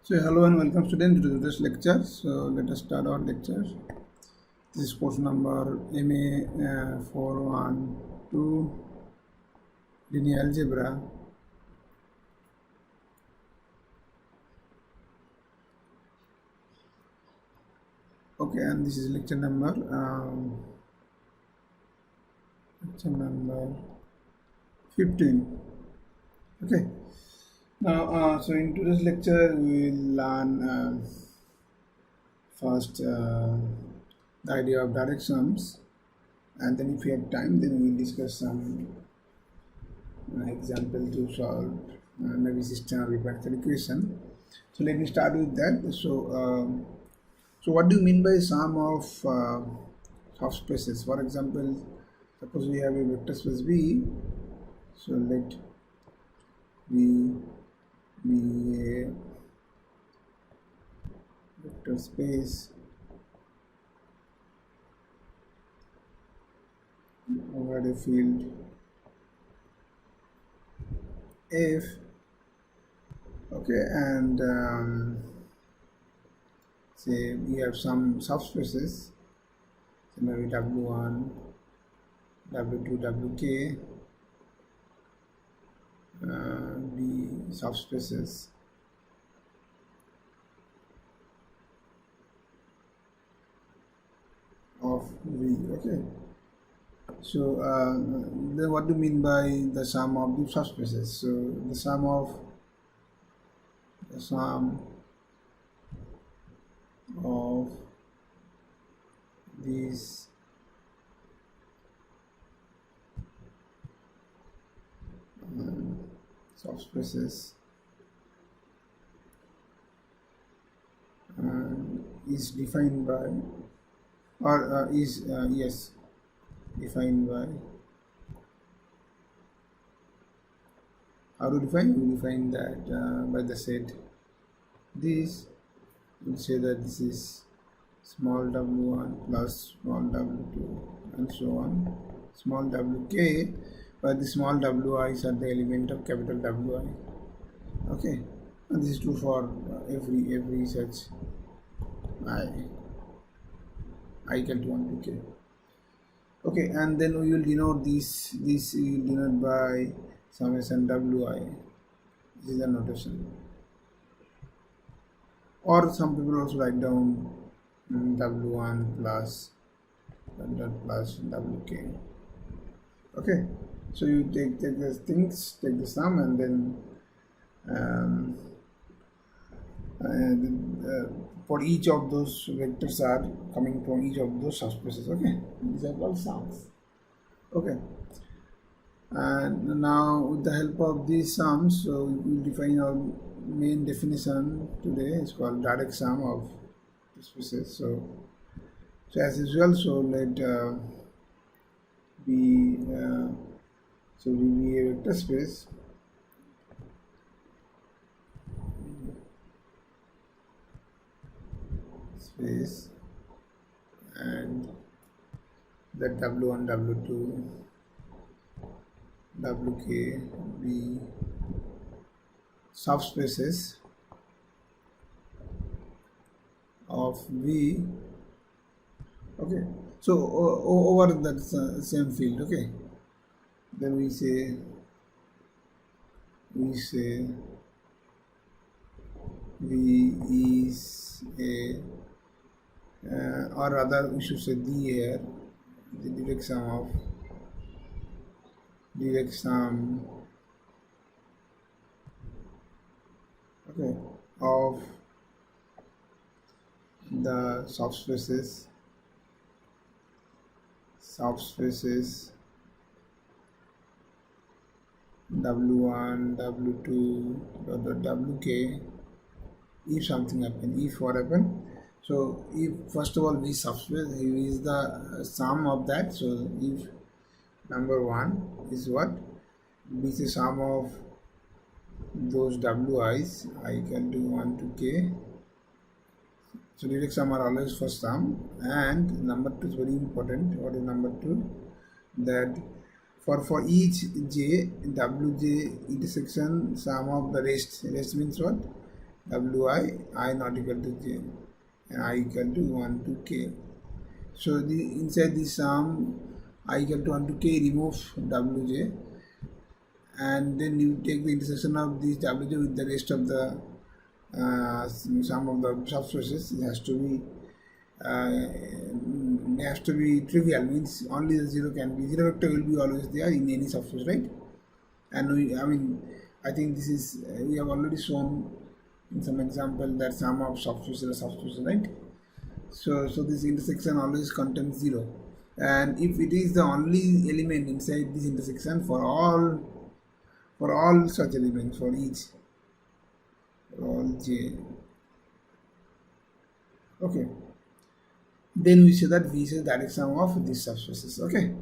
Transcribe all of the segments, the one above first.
So hello and welcome students to this lecture. So let us start our lecture. This is course number MA412 linear algebra. Okay, and this is lecture number 15. Okay. Now, so in today's lecture we will learn first the idea of direct sums, and then if we have time, then we will discuss some example to solve maybe system or differential equation. So let me start with that. So what do you mean by sum of subspaces? For example, suppose we have a vector space V. So let V be a vector space over a field F. Okay, and say we have some subspaces, so maybe W1, W2, Wk be subspaces of V. Okay, so then what do you mean by the sum of the subspaces? So the sum of these subspaces is defined by, or is yes, defined by, how to define? We define that by the set this. We'll say that this is small w1 plus small w2 and so on, small wk, but the small wi's are the element of capital Wi. Okay, and this is true for every such I equal to 1 to k. Okay, and then we will denote this we will denote by summation wi. This is the notation. Or some people also write down w1 plus wk. Okay, so you take the things, take the sum, and then for each of those vectors are coming from each of those subspaces. Okay, these are called sums. Okay, and now with the help of these sums, so we will define our main definition today. It's called direct sum of spaces. So as usual, so let be so we be a vector space and that w1, w2, wk be subspaces of V. Okay, so over that same field. Okay, then we say V is a or rather we should say D here, the direct sum okay, of the subspaces w1, w2, wk. If something happen, if what happen, so if first of all V subspace is the sum of that. So if number 1 is what, B is the sum of those wi's I equal to 1 to k. So direct sum are always first sum, and number 2 is very important. What is number 2? That for each j, wj intersection sum of the rest means what? I not equal to j, and I equal to 1 to k. So the inside the sum I equal to 1 to k, remove wj, and then you take the intersection of this wj with the rest of the sum of the subspaces. It has to be trivial, means only the zero can be, zero vector will be always there in any subspace, right? And I think this is we have already shown in some example that sum of subspaces are subspaces, right? So this intersection always contains zero, and if it is the only element inside this intersection for all such elements, for all j, okay, then we say that V is the direct sum of these subspaces. Okay,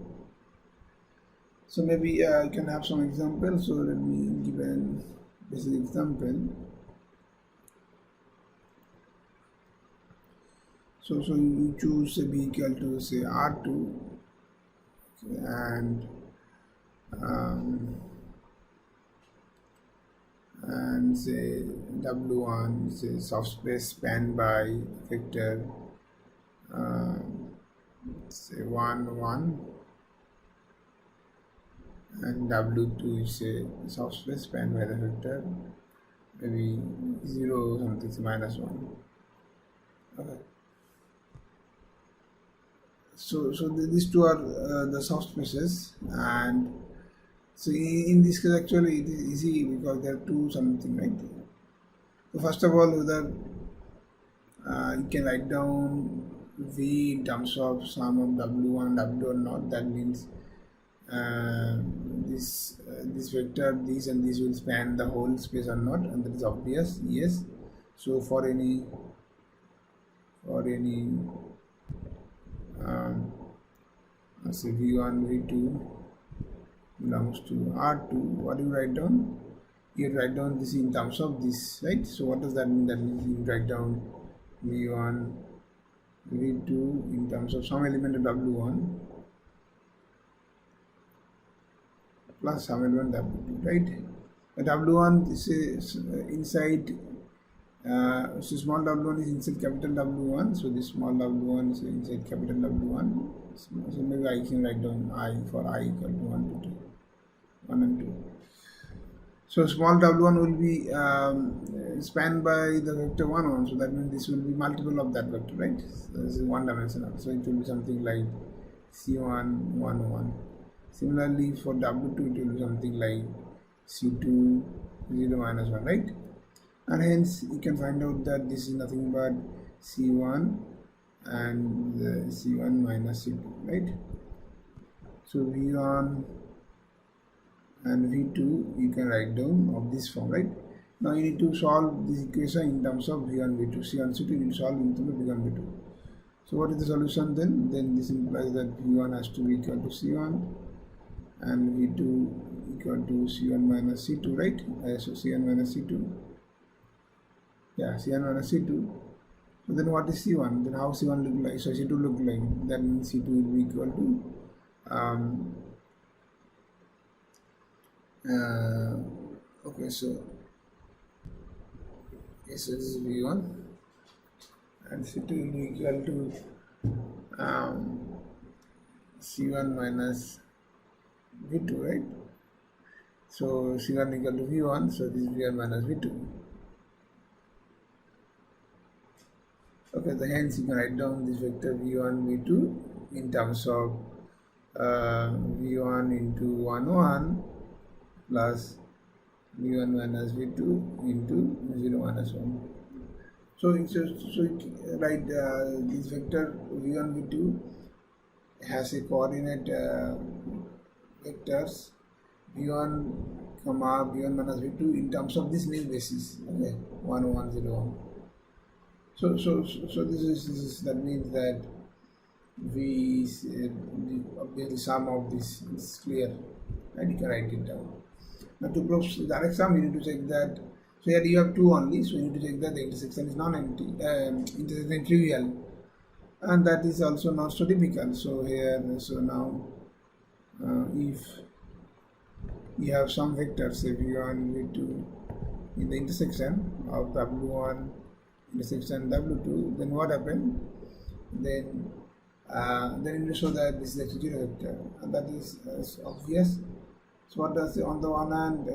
so maybe I can have some examples. So let me give an basic example. So you choose b equal to say R2, and say W1 say subspace spanned by vector say 1 1, and W2 is a subspace spanned by the vector maybe 0 something minus 1. Okay. So these two are the subspaces, and so in this case actually it is easy because there are two something, right? So first of all, whether you can write down V in terms of sum of W1 and W2 or not. That means this vector, this and this will span the whole space or not, and that is obvious. Yes. So for any say V1 V2 belongs to R2, what do you write down? You write down this in terms of this, right? So what does that mean? That means you write down V1 V2 in terms of some element of W1 plus some element W2, right? W1 is inside, so small w1 is inside capital W1, so this small w1 is inside capital W1. So maybe I can write down I for I equal to 1 to 2, 1 and 2. So small w1 will be spanned by the vector 1 1, so that means this will be multiple of that vector, right? So this is one dimensional, so it will be something like C1 1 1. Similarly for W2 it will be something like C2 0 minus 1, right? And hence you can find out that this is nothing but C1 and C1 minus C2, right? So V1 and V2 you can write down of this form, right? Now you need to solve this equation in terms of V1 V2. C1 C2 you need to solve in terms of V1 V2. So what is the solution then? Then this implies that V1 has to be equal to C1 and V2 equal to C1 minus C2, right? So C1 minus C2. Yeah, C1 minus C2. So then what is C1? Then how C1 look like? So C2 look like? That means C2 will be equal to okay, so this is V1 and C2 will be equal to C1 minus V2, right? So C1 equal to V1, so this is V1 minus V2. Okay, so hence you can write down this vector V1 V2 in terms of V1 into 1 1 plus V1 minus V2 into 0 minus 1. So write this vector V1 V2 has a coordinate vectors V1 comma V1 minus V2 in terms of this nil basis. Okay, 1 1 0 1. So this is that means that the sum of this is clear, and you can write it down. Now to prove direct sum, you need to check that. So here you have two only, so you need to check that the intersection is non-empty, intersection trivial, and that is also not so typical. So here, so now if you have some vectors, say V1, V2, in the intersection of W1 intersection W2, then what happened? Then you show that this is a zero vector, and that is obvious. So what does on the one hand,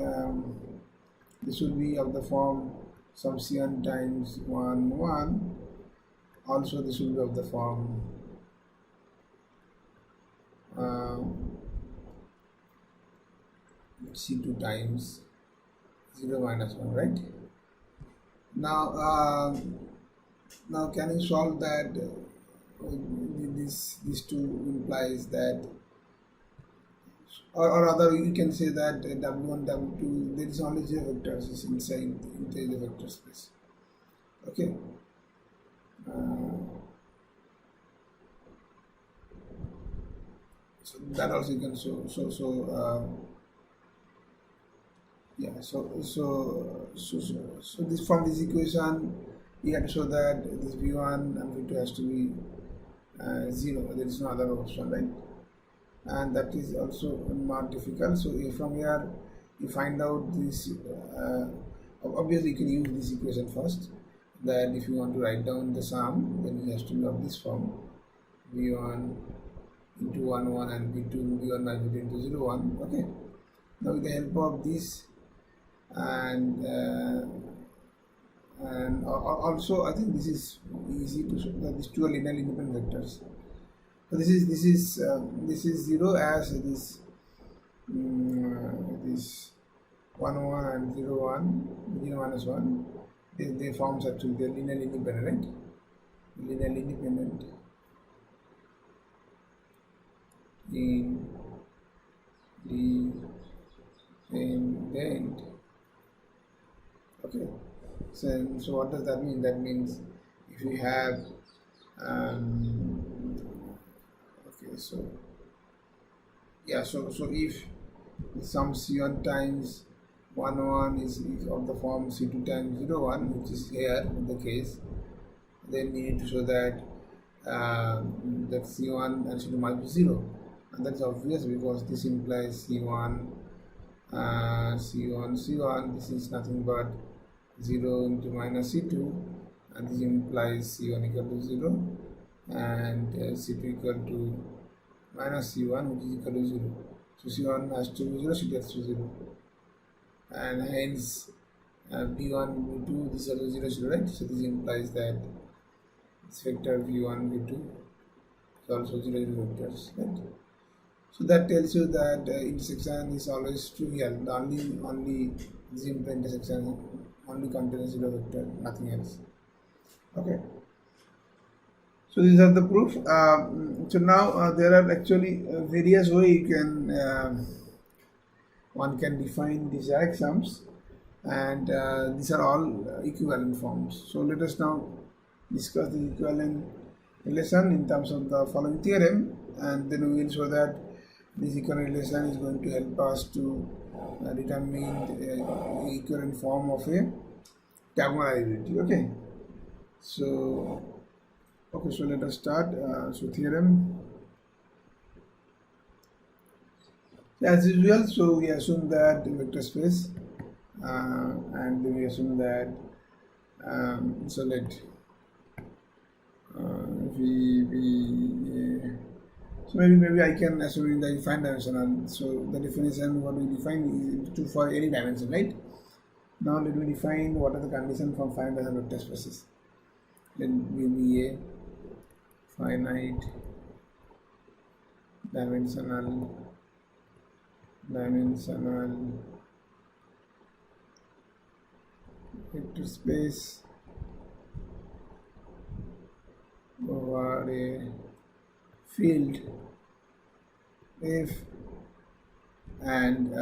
this will be of the form sum C1 times 1 1. Also this will be of the form C2 times 0 minus 1, right? Now can you solve that? This two implies that, or rather you can say that W1 W2 there is only zero vectors inside the vector space. Okay. So that also you can show. So this, from this equation you have to show that this V1 and V2 has to be 0. There is no other option, right? And that is also not difficult. So if from here you find out this, obviously you can use this equation first, that if you want to write down the sum, then it has to be of this form: V1 into 1 1 and V2 V1 minus V2 into 0 1. Okay. Now with the help of this, and also I think this is easy to show that these two are linearly independent vectors. So this is 0 as this 1 1 and 0 1 0 minus 1. They forms actually they're linearly independent, right? Linearly independent independent. Okay. So what does that mean? That means if we have okay, so if some C1 times 1 1 is of the form C2 times 0 1, which is here the case, then we need to show that that C1 and C2 must be 0, and that's obvious because this implies C1 C1. This is nothing but 0 into minus C2, and this implies C1 equal to 0 and C2 equal to minus C1, which is equal to 0. So C1 has to be 0, C2 has to be 0, and hence V1 V2 this is also 0 0, right? So this implies that this vector V1 V2 is also 0 0 vectors, right? So that tells you that intersection is always trivial. The only simple intersection only contains 0 vector, nothing else. Okay. So these are the proof. So now there are actually various ways you can one can define these axioms, and these are all equivalent forms. So let us now discuss the equivalent relation in terms of the following theorem, and then we will show that this equivalent relation is going to help us to determine the equivalent form of a diagonalizability. Okay. So let us start. So theorem. As usual, so we assume that vector space, and we assume that so let so maybe I can assume in the infinite dimensional. So the definition what we define is true for any dimension, right? Now let me define what are the conditions for finite dimensional vector spaces. Let me be a finite dimensional vector space over a field if and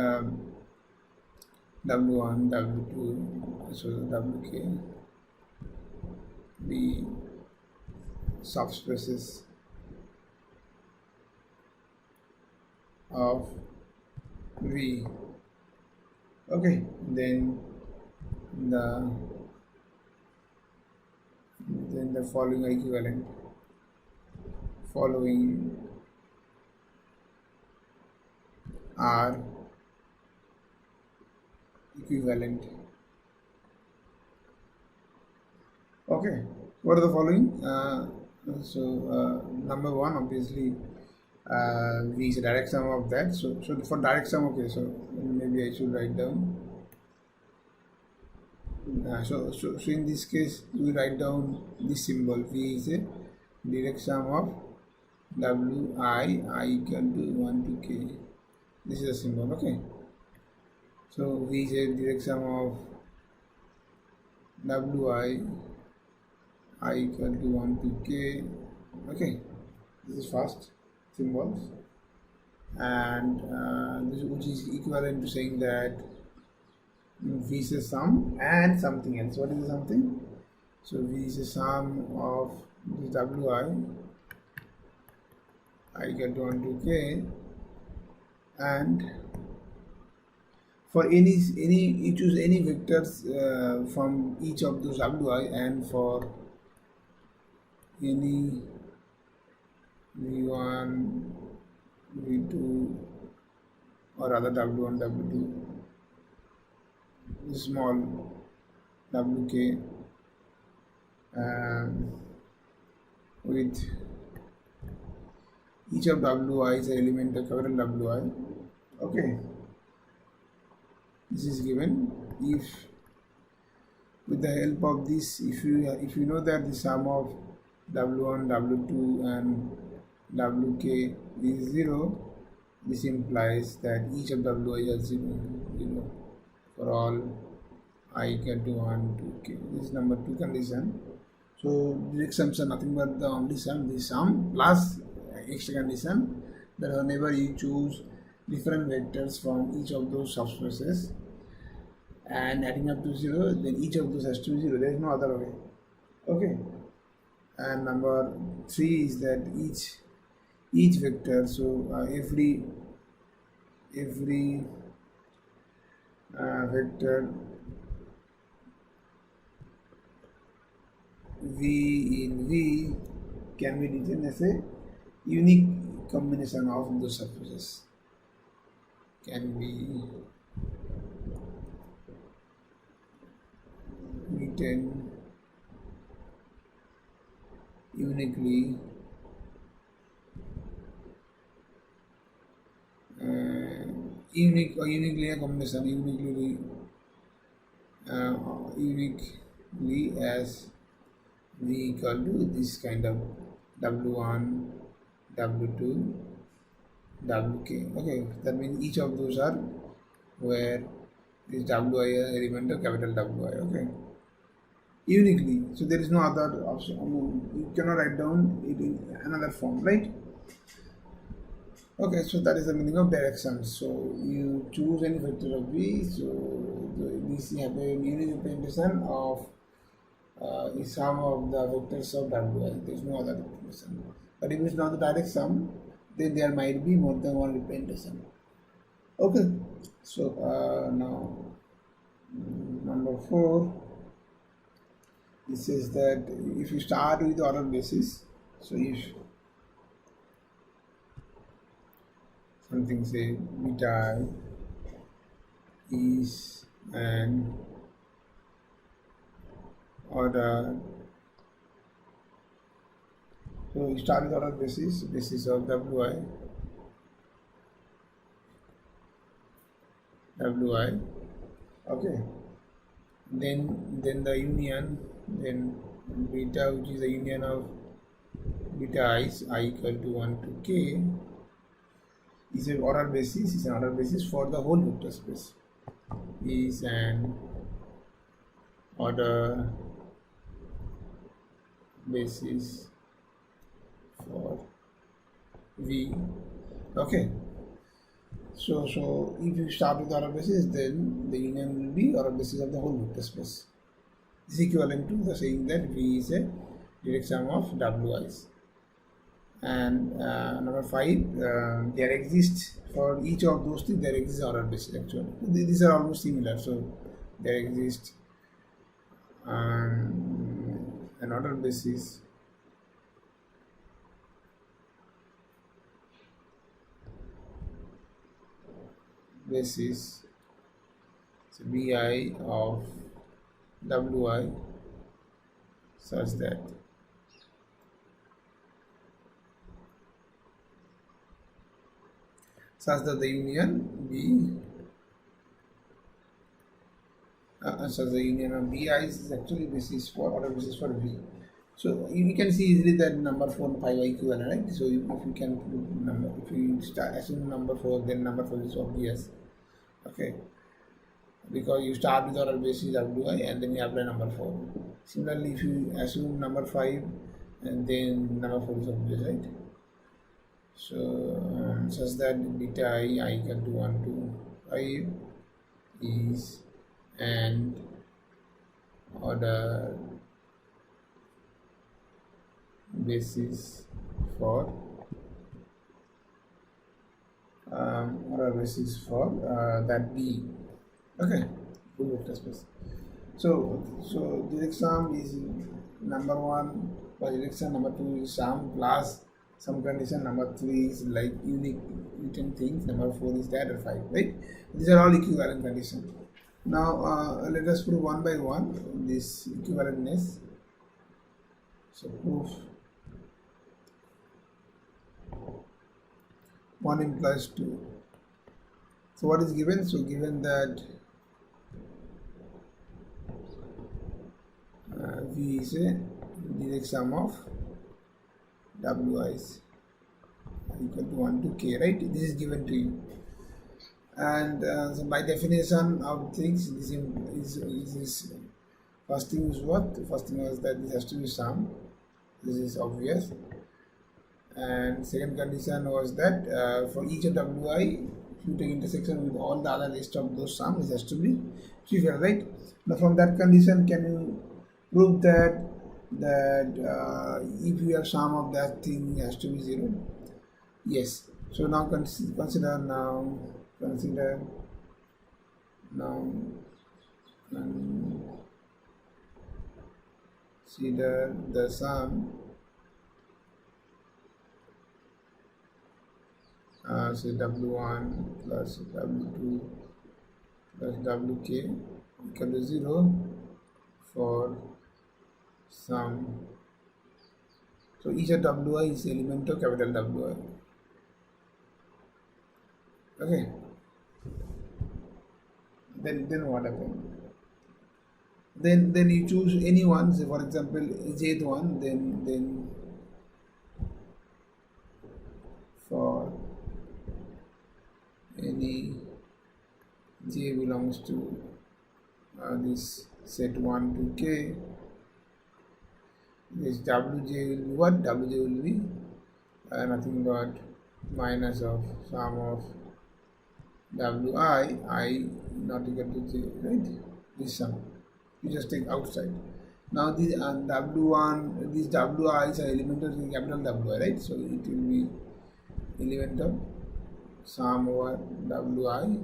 W1 W2 so WK be subspaces of V. Okay, then the following are equivalent. Following are equivalent. Okay, what are the following? Number one, obviously, v is a direct sum of that. So for direct sum, okay. So maybe I should write down. So in this case, we write down this symbol. V is a direct sum of I equal to 1 to k. This is a symbol, okay. So V is a direct sum of I equal to 1 to k. Okay, this is first symbols, and this which is equivalent to saying that V is a sum and something else. What is the something? So V is a sum of this I equal to 1 to k, and for any you choose any vectors from each of those wi, and for any v1 v2 or other w1 w2 small wk, with each of wi is an element of capital wi. Okay, this is given if with the help of this, if you know that the sum of w1 w2 and wk is 0, this implies that each of wi is 0 for all I equal to 1 to k. This is number 2 condition. So direct sums are nothing but the only sum, the sum plus extra condition that whenever you choose different vectors from each of those subspaces and adding up to 0, then each of those has to be 0. There is no other way. Okay. And number 3 is that each vector, so every vector v in v can be written as a unique combination of those surfaces, can be written uniquely uniquely a combination uniquely as v equal to this kind of w1 w2 wk. Okay, that means each of those are where this wi element of capital wi. Okay, uniquely. So there is no other option. You cannot write down it in another form, right? Okay, so that is the meaning of direct sums. So you choose any vector of v. So this have a unique representation of is sum of the vectors of wi. There is no other representation. But if it is not the direct sum, then there might be more than one representation. Okay, so now number 4. It says that if you start with the order basis, so if something say beta is an order, so you start with order basis of wi, okay, then the union, then beta, which is the union of beta i's I equal to 1 to k, is an order basis for the whole vector space, is an order basis for v. Okay, so if you start with order basis, then the union will be order basis of the whole vector space. This is equivalent to the saying that v is a direct sum of wi's. And number 5, there exists for each of those things, there exists order basis actually. These are almost similar. So there exists an order basis so bi of wi such that the union B such the union of BI is actually basis for order basis for V. So you can see easily that number 4 and 5 are equivalent, right? So if you can put number, if you start assume number 4, then number 4 is obvious. Okay, because you start with order basis WI and then you apply number 4. Similarly, if you assume number 5 and then number 4 is obvious, right? So such that beta I equal to 1 to 5 is and order basis for that B. Okay, full vector space. So direct sum is number 1 for direct sum, number 2 is sum plus some condition, number 3 is like unique written things, number 4 is that, or 5, right? These are all equivalent conditions. Now let us prove one by one this equivalentness. So proof 1 implies 2. So what is given? So given that V is a direct sum of Wi's equal to 1 to K, right? This is given to you. And so by definition of things, this is first thing is what? First thing was that this has to be sum. This is obvious. And second condition was that for each of Wi, if you take intersection with all the other list of those sums, it has to be trivial, right? Now from that condition, can you prove that if you have sum of that thing, it has to be 0? Yes. So now consider the sum say W1 plus W2 plus WK equal to 0 for some. So each of Wi is element of capital Wi. Okay. Then what happens? Then you choose any one. Say for example, jth one. Then for any j belongs to this set 1 to k, this wj will be what? Wj will be nothing but minus of sum of wi I not equal to j, right? This sum you just take outside. Now these w1, these wi is an element of the capital W, right? So it will be element of sum over wi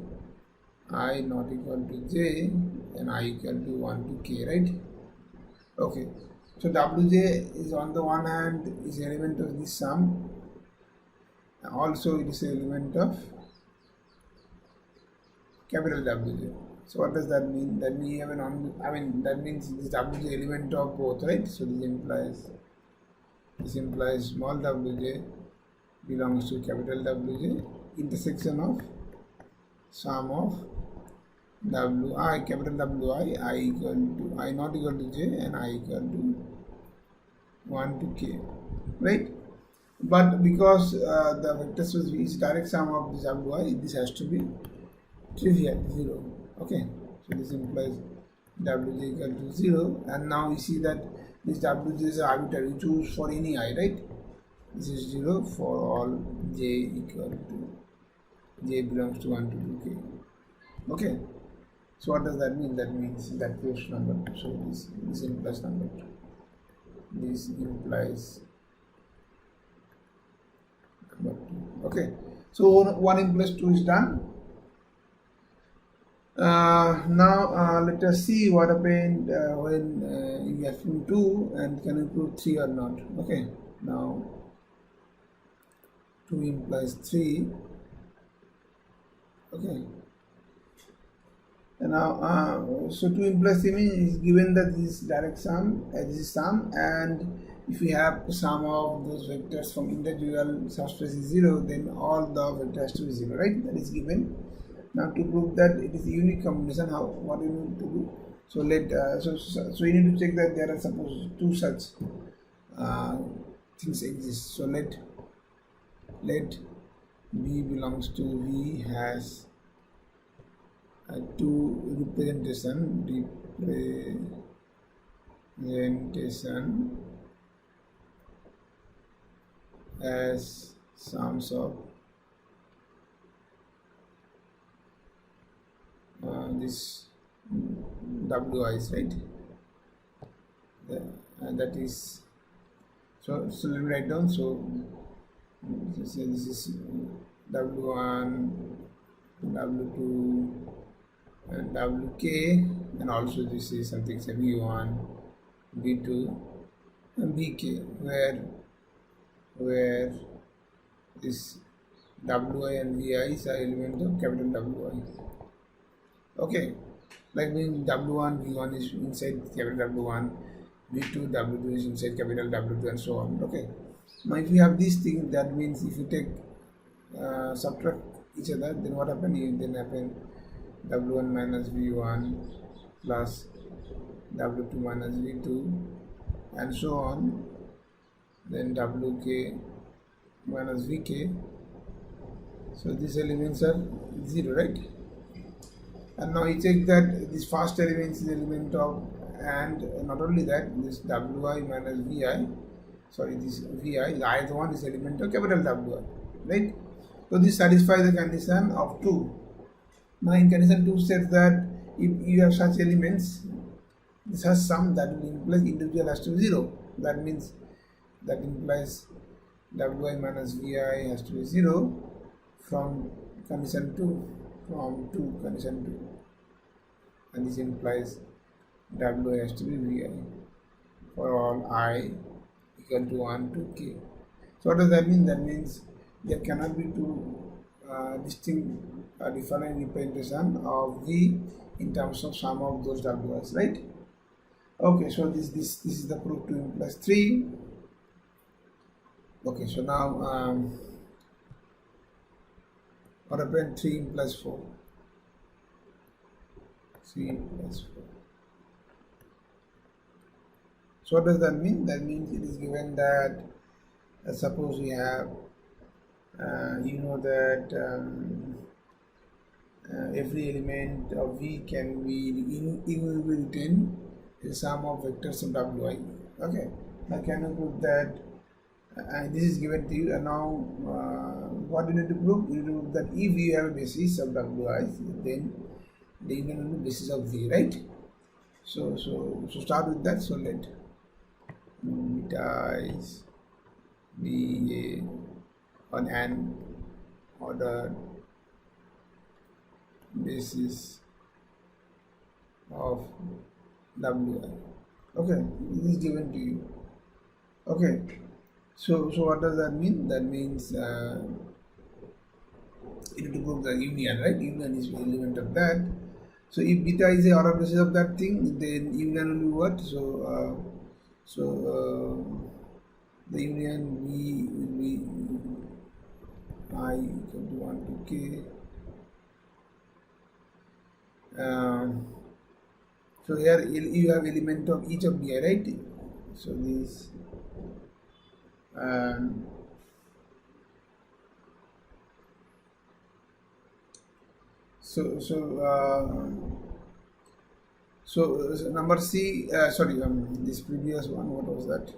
I not equal to j and I equal to 1 to k, right? Okay, so wj is on the one hand is element of this sum, also it is an element of capital Wj. So what does that mean? That we have that means this wj element of both, right? So this implies small wj belongs to capital Wj, intersection of sum of wi, capital Wi, I equal to I not equal to j and I equal to 1 to k, right? But because the vector space is direct sum of this wi, this has to be trivial, 0. Okay, so this implies wj equal to 0, and now we see that this wj is arbitrary. You choose for any I, right? This is 0 for all j equal to j belongs to 1 to 2k. Okay, so what does that mean? That means that close number. So this implies number 2. This implies number 2. Okay, so 1 implies 2 is done. Now let us see what happened when you have 2 and can you prove 3 or not. Okay, now 2 implies 3. Okay, Now, so 2 plus 3 is given that this direct sum, this is sum, and if we have sum of those vectors from individual subspace is 0, then all the vectors has to be 0, right? That is given. Now, to prove that it is a unique combination, how what you need to do? So so you need to check that there are suppose two such uh, things exist. So let B belongs to V has two representation as sums of this Wi's, right? And that is so let me write down. So this is W1, W2, and WK, and also this is something say V1, V2, and VK, where this Wi and Vi is an element of capital Wi. Okay, like when W1, V1 is inside capital W1, V2, W2 is inside capital W2, and so on. Okay, now if you have these things, that means if you take subtract each other, then what happen? Then happen W1 minus V1 plus W2 minus V2, and so on. Then WK minus VK. So these elements are 0, right? And now you check that this first element is element of, and not only that, this Wi minus Vi, this Vi, the ith one is element of capital Wi, right? So this satisfies the condition of 2. Now in condition 2 says that if you have such elements, this has sum, that will imply individual has to be 0. That means that implies Wi minus Vi has to be 0 from condition 2, condition 2, and this implies W has to be Vi for all I equal to 1 to K. So what does that mean? That means there cannot be two distinct different representation of V in terms of sum of those Ws, right? Okay, so this is the proof 2 plus 3. Okay, so now what happened? 3 plus 4. 3 plus 4. So what does that mean? That means it is given that suppose we have you know that every element of V can be written the sum of vectors of Wi. Okay, now can you prove that? And this is given to you, and now what you need to prove? You need to prove that if you have a basis of Wi, then the union on the basis of V, right? So start with that. So let beta is be on an ordered basis of Wi. Okay, this is given to you. Okay, so what does that mean? That means you need to prove the union, right? Union is the element of that. So if beta is the order basis of that thing, then union will be what? The union V will be I equal to 1 to K. So here you have element of each of bi, right? So this so number C, this previous one, what was that?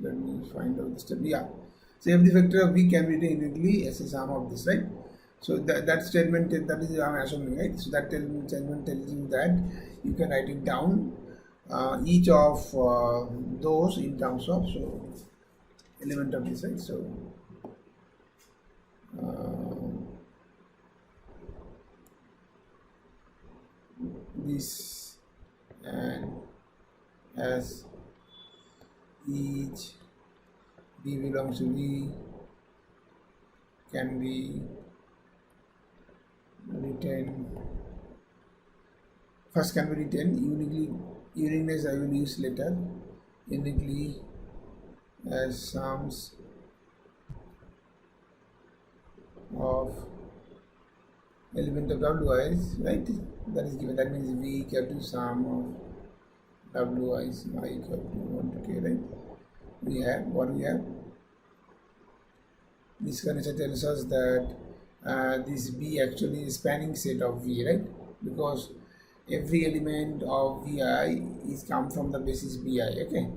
Let me find out the step. Yeah, so every vector of V can be written immediately as a sum of this, right? So that statement, that is I'm assuming, right? So that statement tells you that you can write it down each of those in terms of element of this, right? So this, and as each B belongs to V can be written First can be written uniqueness I will use later, uniquely as sums of element of wi's, right? That is given. That means v equal to sum of wi's I equal to 1 to k, right? We have what we have. This condition tells us that this B actually is spanning set of V, right? Because every element of Vi is come from the basis Bi, okay?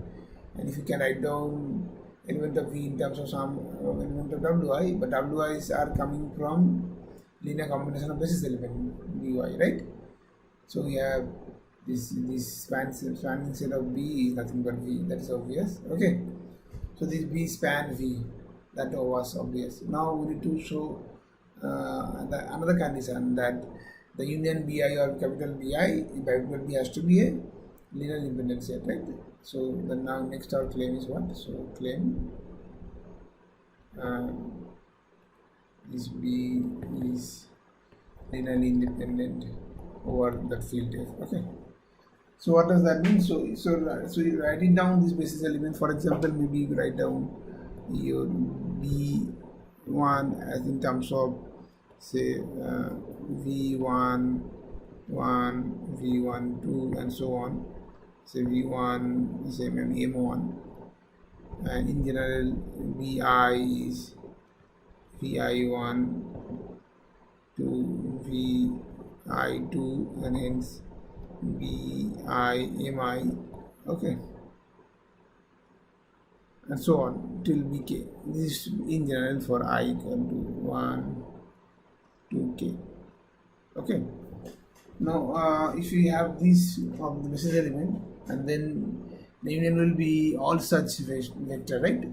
And if you can write down element of V in terms of some element of Wi, but Wi's are coming from linear combination of basis element By, right? So we have this spanning set of B is nothing but V. That is obvious, okay? So this B span V, that was obvious. Now we need to show another condition, that the union Bi or capital Bi by capital B has to be a linear independent set, right? So then now next our claim is what? So claim this B is linearly independent over that field F. Okay. So what does that mean? So you write it down this basis element. For example, maybe you write down your B1 as in terms of say V1, 1, V1, 2, and so on. Say V1, say maybe M1, and in general Vi is Vi1 to Vi2, and hence BI, okay, and so on till BK. This is in general for I equal to 1 to K. Okay. Now, if we have this of the basis element, and then the union will be all such vector, right?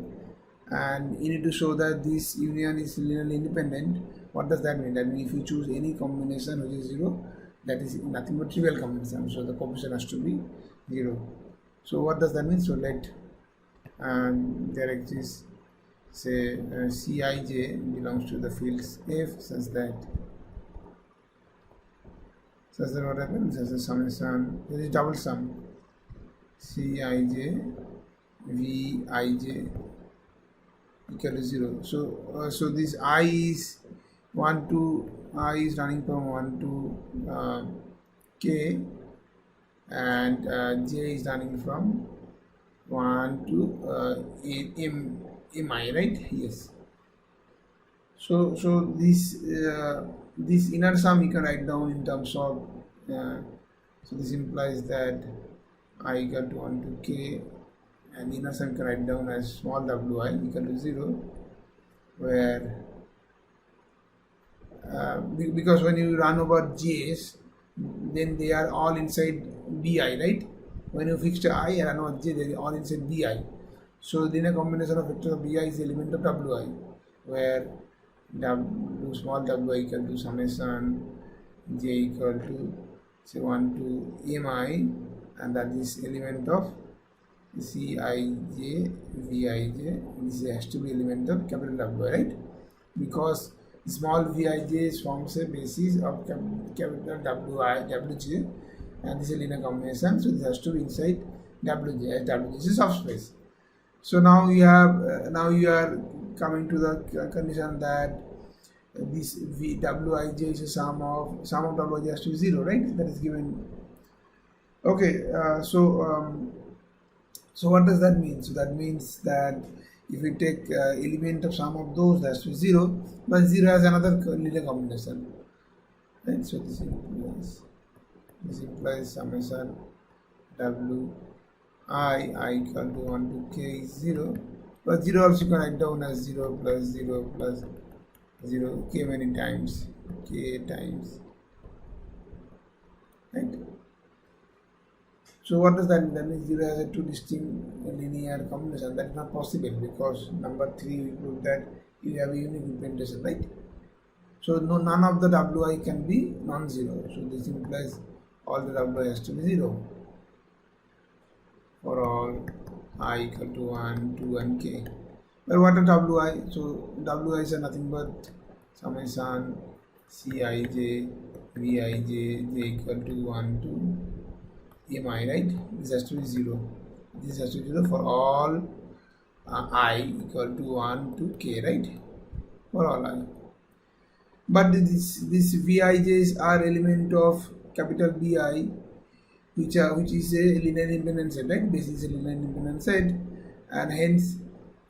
And you need to show that this union is linearly independent. What does that mean? That means if you choose any combination which is 0, that is nothing but trivial combination, so the coefficient has to be 0. So what does that mean? So let there exists say Cij belongs to the fields F such that what happens as a summation, there is double sum Cij Vij equal to 0. So this I is 1 to I is running from 1 to K, and J is running from 1 to Mi, right? Yes. So this inner sum you can write down in terms of so this implies that I equal to 1 to K, and inner sum you can write down as small wi equal to 0, where because when you run over J's, then they are all inside Bi, right? When you fix I and run over J, they are all inside Bi. So then a combination of vectors of Bi is the element of Wi, where W small wi equal to summation J equal to say 1 to Mi, and that is element of Cij Vij. This has to be element of capital W, right? Because small Vij forms a basis of capital Wj, and this is a linear combination, so this has to be inside Wj, as Wj is a subspace. So now you have now you are coming to the condition that this Wij is a sum of Wij has to be 0, right? That is given. Okay, so what does that mean? So that means that if we take element of sum of those, that has to be 0, but 0 has another linear combination, right? So this implies summation I equal to 1 to K is 0, but 0 also you can write down as 0 plus 0 plus 0 K many times, K times, right? So what does that mean? That means 0 has a two distinct linear combination. That is not possible, because number 3 we proved that you have a unique implementation, right? So none of the Wi can be non-zero. So this implies all the Wi has to be 0 for all I equal to 1, 2, and K. Well, what are Wi? So Wi is nothing but summation Cij Vij j equal to 1 to mi, right? This has to be 0. This has to be 0 for all I equal to 1 to k, right? For all I. But this Vij's are element of capital Bi, which is a linear independent set, right? This is a linear independent set, and hence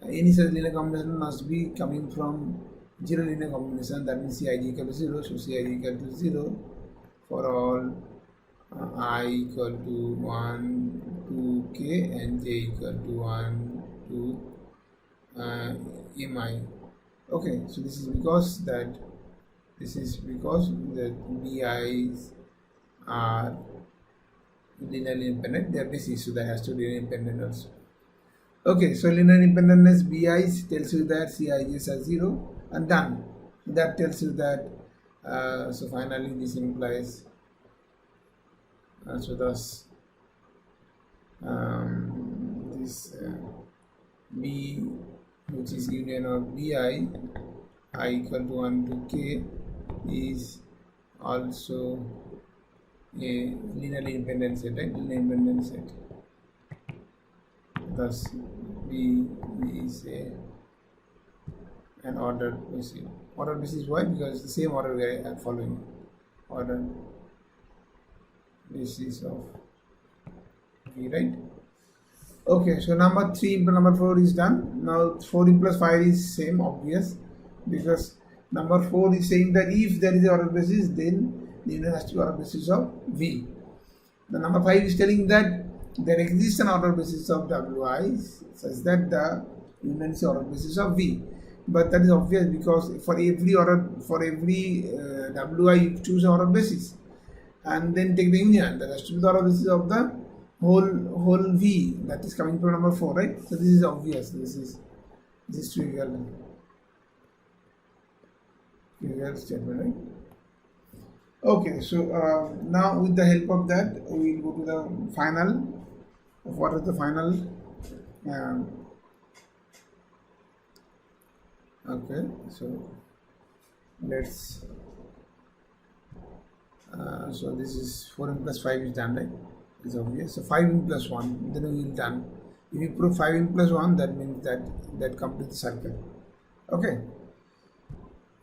any such linear combination must be coming from zero linear combination. That means Cij equal to 0. So Cij equal to 0 for all I equal to 1 to k and j equal to 1 to mi. Okay, so this is because the Bi's are linearly independent. They are basis, so that has to be linear independent also. Okay, so linear independence Bi's tells you that Cij's are 0 and done. That tells you that so finally this implies so thus this B, which is union of Bi I equal to 1 to k, is also a linearly independent set, right? Linear independent set. Thus B is an ordered basis. Ordered basis, why? Because the same order we are following. Ordered basis of V, right? Okay, so number 3 and number 4 is done. Now 4 plus 5 is same, obvious, because number 4 is saying that if there is an ordered basis, then the union has to be ordered basis of V. The number 5 is telling that there exists an ordered basis of Wi such that the union is ordered basis of V. But that is obvious because for every Wi you choose an ordered basis and then take the union. That has to be the ordered basis of the whole V that is coming from number 4, right? So this is obvious. This is trivial statement, right? Okay, so now with the help of that we will go to the final. What is the final? Okay, so let's so this is 4m plus 5 is done, right? It's obvious. So 5m plus 1, then we will done. If you prove 5m plus 1, that means that completes the circle. Okay.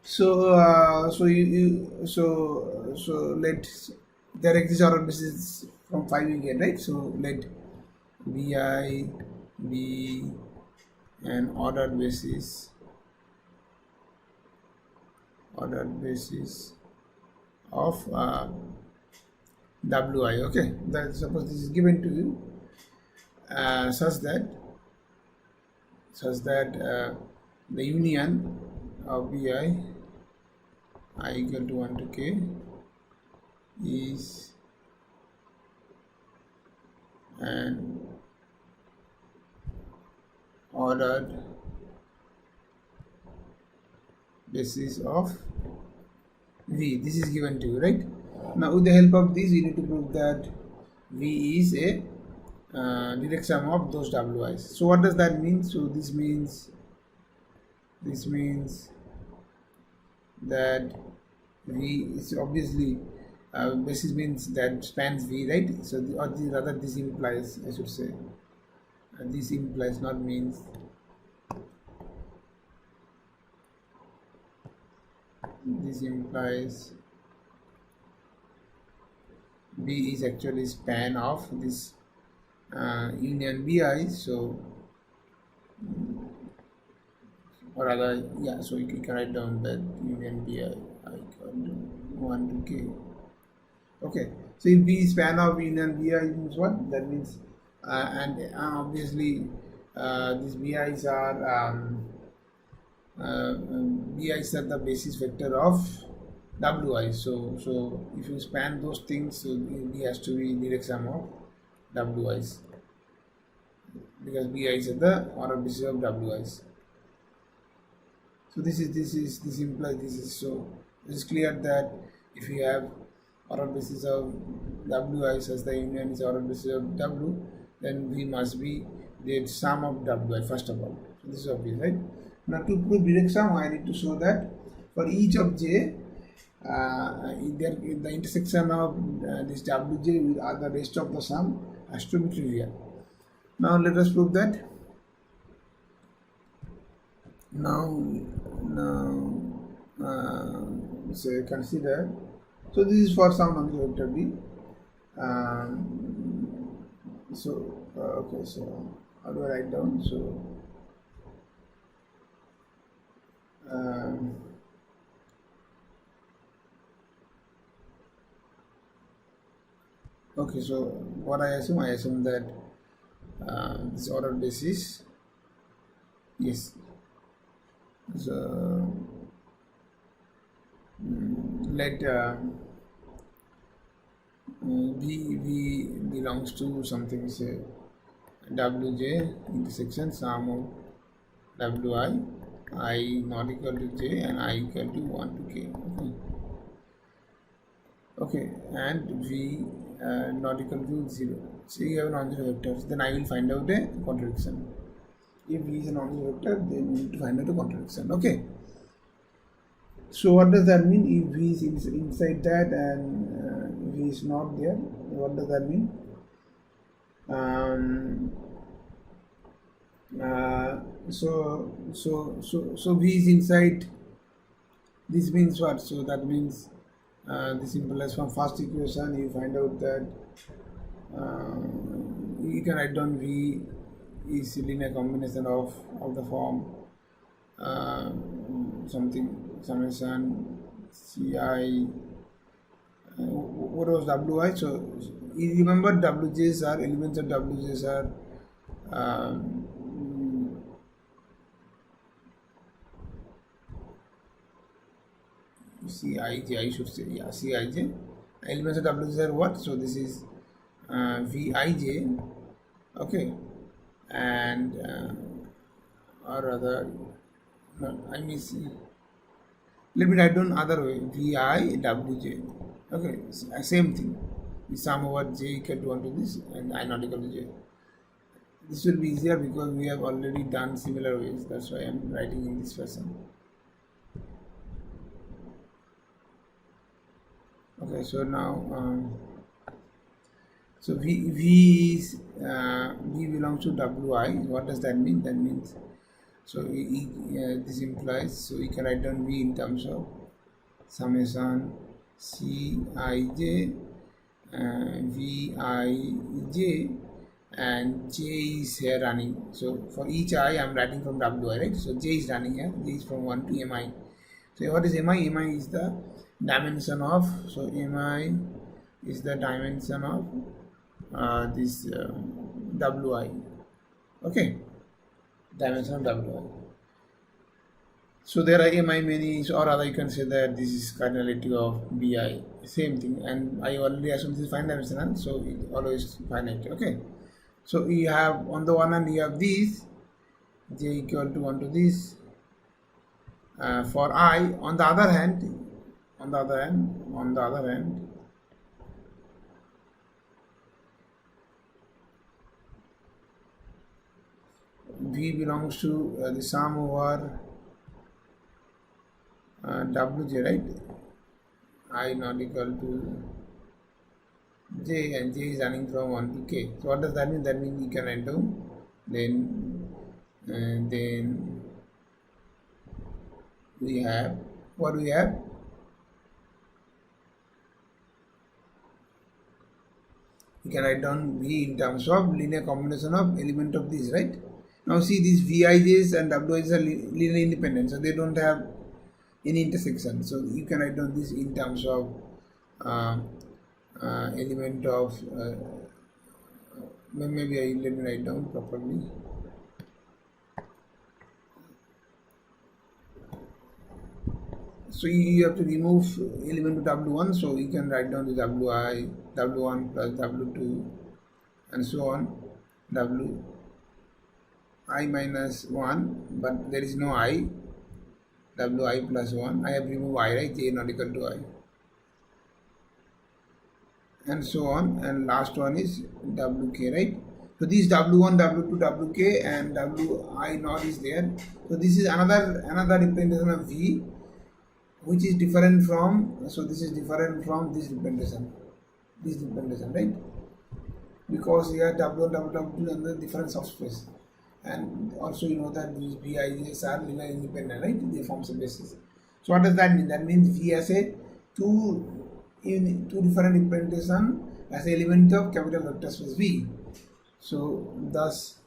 So let there exists ordered basis from 5 we get, right? So let Bi be an ordered basis of Wi. Okay, that suppose this is given to you such that the union of Bi I equal to 1 to k is an ordered basis of V. This is given to you, right? Now with the help of this you need to prove that V is a direct sum of those Wi's. So what does that mean? So this means that V is obviously basis means that spans V, right? So this implies, I should say, this implies, not means, this implies B is actually span of this union Bi. So or rather, yeah, so you can write down that union Bi equal to 1 to k. Okay, so if B is span of union Bi means what? That means and obviously these Bi's are Bi's are the basis vector of Wi. So if you span those things, so B has to be direct sum of Wi's, because Bi's are the order basis of Wi's. So this implies this is, so it is clear that if you have order basis of Wi such the union is order basis of W, then V must be the sum of Wi first of all. So this is obvious, right? Now to prove direct sum, I need to show that for each of J, the intersection of this wj with the rest of the sum has to be trivial. Now let us prove that. Now say consider, so this is for some non-zero vector b. Okay, so how do I write down? So okay, so what I assume that this order basis, yes, so let v belongs to something, say wj intersection sum of wi, I not equal to j and I equal to 1 to k. Okay, and v not equal to 0. So you have non-zero vectors, then I will find out a contradiction. If v is a non-zero vector, then we need to find out a contradiction. Okay. So what does that mean? If v is inside that and v is not there, what does that mean? So v is inside. This means what? So that means this implies from first equation you find out that you can write down v is linear combination of the form something summation ci what was wi. So you remember wj's are elements of wj's are Cij, I should say, yeah, Cij. Elements of wj's are what? So this is Vij, okay, and or rather, no, I mean, let me write down other way, Vij, okay, same thing. The sum over j equal to 1 to this and I not equal to j. This will be easier because we have already done similar ways. That's why I am writing in this fashion. Okay, so now so v belongs to wi. What does that mean? That means, so this implies, so we can write down v in terms of summation Cij Vij, and j is here running. So for each I am writing from wi, right? So j is running here. J is from 1 to mi. So what is mi? Mi is the dimension of, so mi is the dimension of this wi, okay, dimension of wi. So there are mi many, or rather you can say that this is cardinality of bi, same thing, and I already assume this is finite dimensional, so it always finite. Okay, so you have on the one hand you have this j equal to 1 to this for I. On the other hand, v belongs to the sum over wj, right? I not equal to j, and j is running from 1 to k. So what does that mean? That means you can write down then we have what we have. You can write down v in terms of linear combination of element of these, right? Now see, these vij's and wij's are linearly independent, so they don't have any intersection. So you can write down this in terms of element of maybe let me write down properly. So you have to remove element of w1, so you can write down the wi, w1 plus w2 and so on, wi minus 1, but there is no I, wi plus 1, I have removed I, right? J not equal to I, and so on, and last one is wk, right? So these w1, w2, wk and wi not is there. So this is another representation of v. which is different from, so this is different from this representation, right? Because here W1, W2 and the different subspace, and also you know that these Bij's are linear independent, right? They form a basis. So what does that mean? That means V has a two different representation as an element of capital vector space V. So thus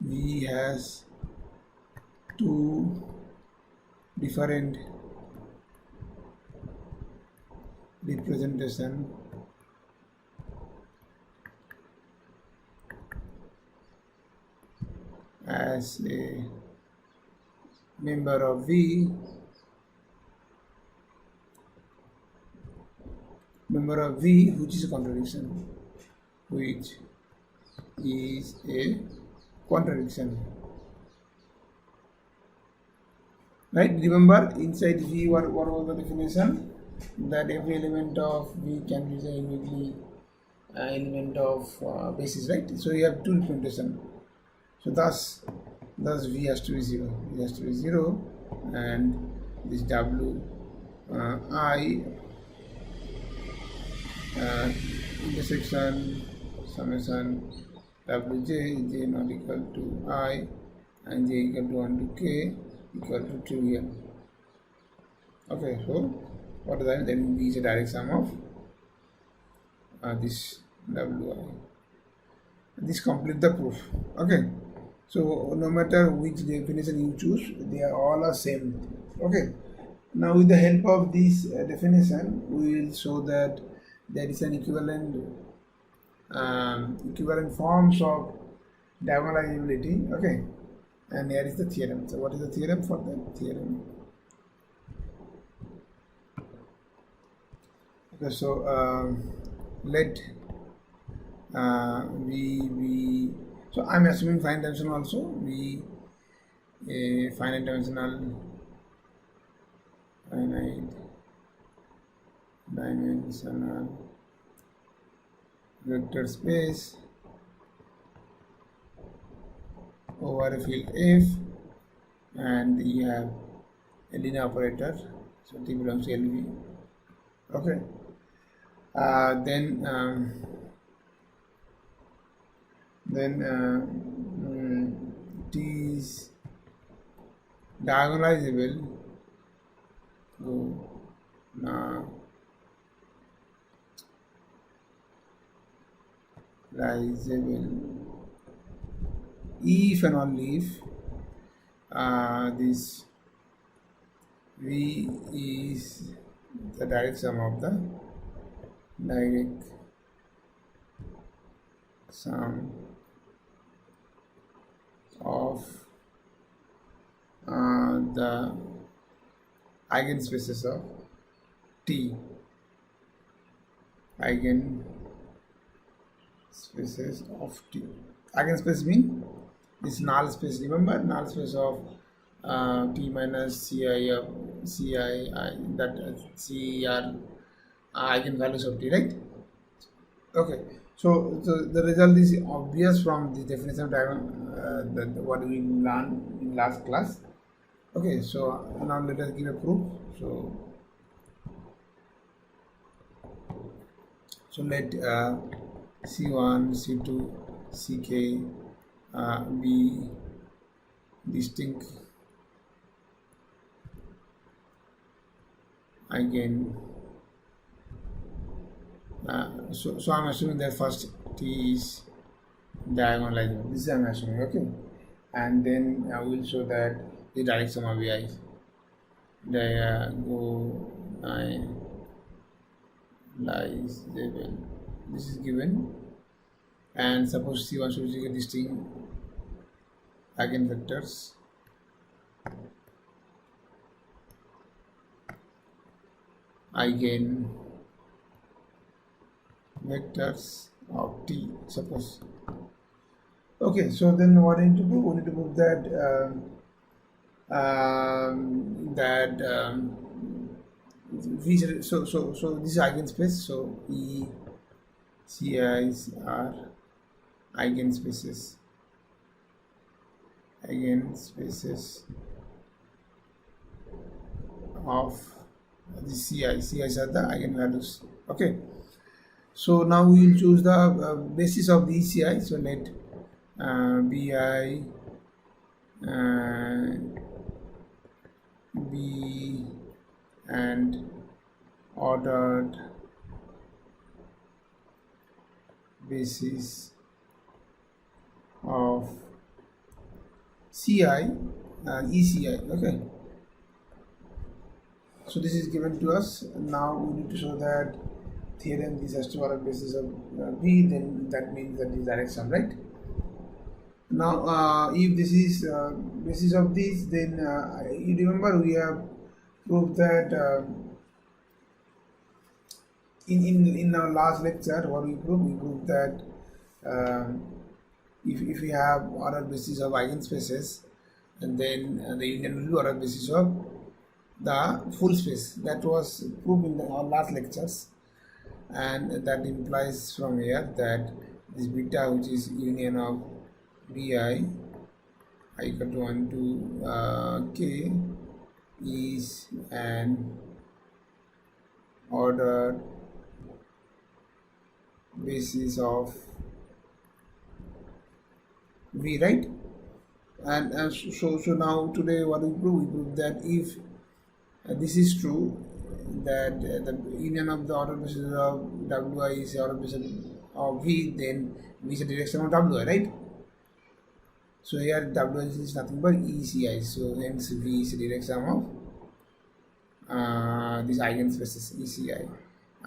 V has two different representation as a member of V, which is a contradiction, which is a contradiction, right? Remember inside V what was the definition? That every element of V can be a uniquely element of basis, right? So you have two representation. So thus V has to be 0. V has to be 0, and this W I intersection summation Wj j not equal to I and j equal to 1 to k equal to trivial. Okay, so what is that? Then V is a direct sum of this Wi. This complete the proof. Okay, so no matter which definition you choose, they are all the same. Okay, now with the help of this definition, we will show that there is an equivalent forms of diagonalizability. Okay, and here is the theorem. So what is the theorem for that? Theorem. Okay, so let we so I'm assuming finite dimensional also. We a finite dimensional vector space over a field F, and you have a linear operator, so T belongs to LV. Okay, then T is diagonalizable. If and only if this V is the direct sum of the the eigenspaces of T. Eigenspaces of T. Eigenspace mean this null space. Remember null space of T minus Ci of Ci that Cr eigenvalues of T, right? Okay, so the result is obvious from the definition of diagonal, what we learned in last class. Okay, so now let us give a proof. So let C1, C2, Ck be distinct again. So I'm assuming that first T is diagonalizable. This is I'm assuming, okay, and then I will show that the direct sum of Vi diagonalizable. This is given, and suppose C1 should be distinct eigenvectors eigenvectors of T, suppose. Okay, so then what we need to prove? We need to prove that so this is eigenspace. So E CIs are eigenspaces of the CIs are the eigenvalues. Okay, so now we will choose the basis of the ECI. So let BI be and ordered basis of CI ECI. Okay, so this is given to us. Now we need to show that theorem this has to order basis of B, then that means that is direct sum, right? Now if this is basis of this, then you remember we have proved that in our last lecture what we proved that if we have order basis of eigenspaces, and then the union will be order basis of the full space. That was proved in our last lectures, and that implies from here that this beta, which is union of bi equal to 1 to k, is an ordered basis of V, right? And so now today what we prove that if this is true, that the union of the order basis of Wi is the order basis of V, then V is the direction of Wi, right? So here Wi is nothing but ECI, so hence V is the direction of these eigenspaces ECI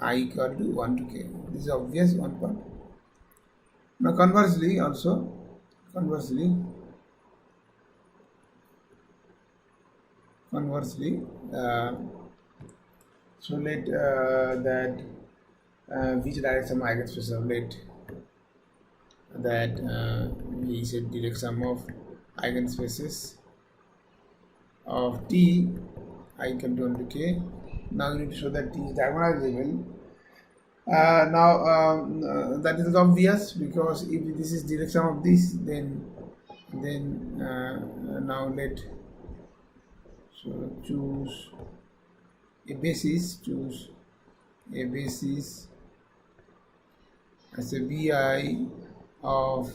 I equal to 1 to k. This is obvious one part. Now conversely, so let that V is the direct sum of eigenspaces of let that V is the direct sum of eigenspaces of T I equal to 1 to k. Now we need to show that T is diagonalizable. Now that is obvious, because if this is direct sum of this, then now let choose a basis as a BI of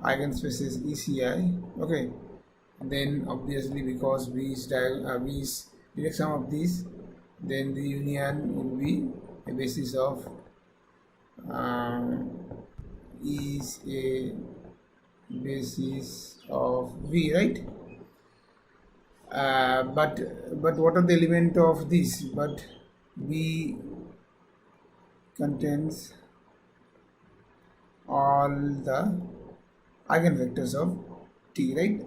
eigenspaces ECI. Okay, then obviously because V is direct sum of this, then the union will be a basis of is a basis of V, right? But what are the element of this? But V contains all the eigenvectors of T, right?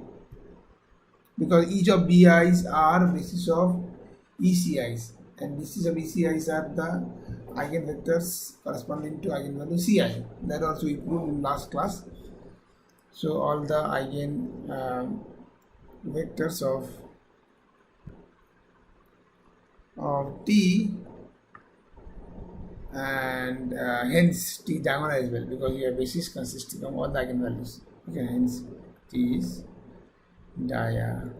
Because each of BIs are basis of ECIs, and basis of ECIs are the eigenvectors corresponding to eigenvalue CI. That also we proved in last class. So all the eigenvectors of T, and hence T diagonalizable, because we have basis consisting of all the eigenvalues. Okay, hence T is diagonalizable.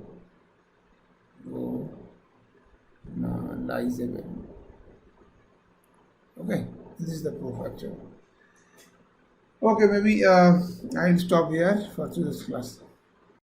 Okay, this is the proof actually. Okay, maybe I'll stop here for today's class.